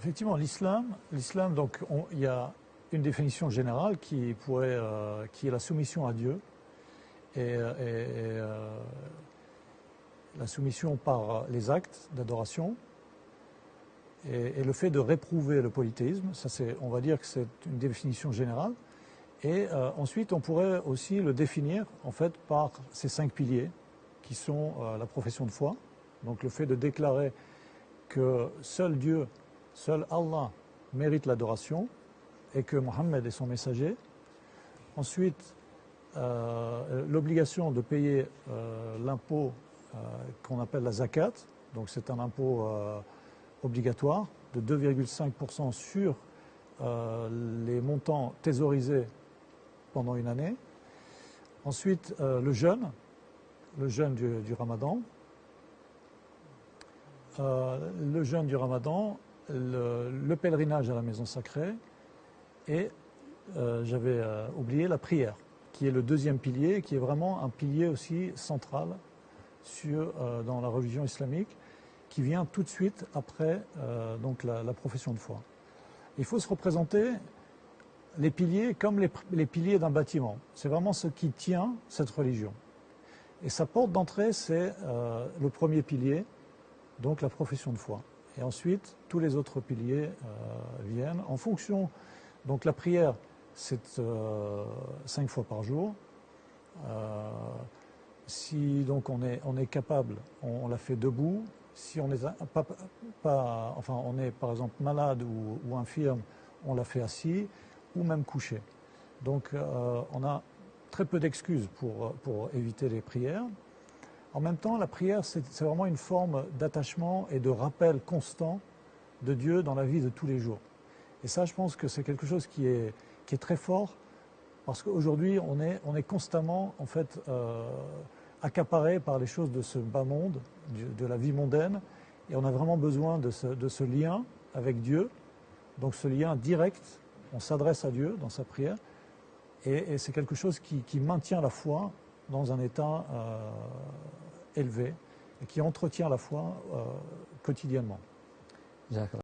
Effectivement, l'islam, donc, il y a une définition générale qui est la soumission à Dieu et la soumission par les actes d'adoration et le fait de réprouver le polythéisme. Ça, on va dire que c'est une définition générale. Et ensuite, on pourrait aussi le définir en fait par ces 5 piliers qui sont la profession de foi. Donc, le fait de déclarer que seul Dieu, seul Allah mérite l'adoration et que Mohammed est son messager. Ensuite, l'obligation de payer l'impôt qu'on appelle la zakat. Donc c'est un impôt obligatoire de 2,5% sur les montants thésaurisés pendant une année. Ensuite, le jeûne du Ramadan. Le jeûne du Ramadan, le pèlerinage à la maison sacrée et j'avais oublié la prière, qui est le deuxième pilier, qui est vraiment un pilier aussi central dans la religion islamique, qui vient tout de suite après donc la profession de foi. Il faut se représenter les piliers comme les piliers d'un bâtiment. C'est vraiment ce qui tient cette religion. Et sa porte d'entrée, c'est le premier pilier, donc la profession de foi. Et ensuite, tous les autres piliers viennent en fonction. Donc la prière, c'est 5 fois par jour. Si donc on est capable, on la fait debout. Si on n'est on est par exemple malade ou infirme, on la fait assis ou même couché. Donc on a très peu d'excuses pour éviter les prières. En même temps, la prière, c'est vraiment une forme d'attachement et de rappel constant de Dieu dans la vie de tous les jours. Et ça, je pense que c'est quelque chose qui est très fort, parce qu'aujourd'hui, on est constamment, en fait, accaparé par les choses de ce bas monde, de la vie mondaine, et on a vraiment besoin de ce lien avec Dieu, donc ce lien direct, on s'adresse à Dieu dans sa prière, et c'est quelque chose qui maintient la foi dans un état élevé et qui entretient la foi quotidiennement.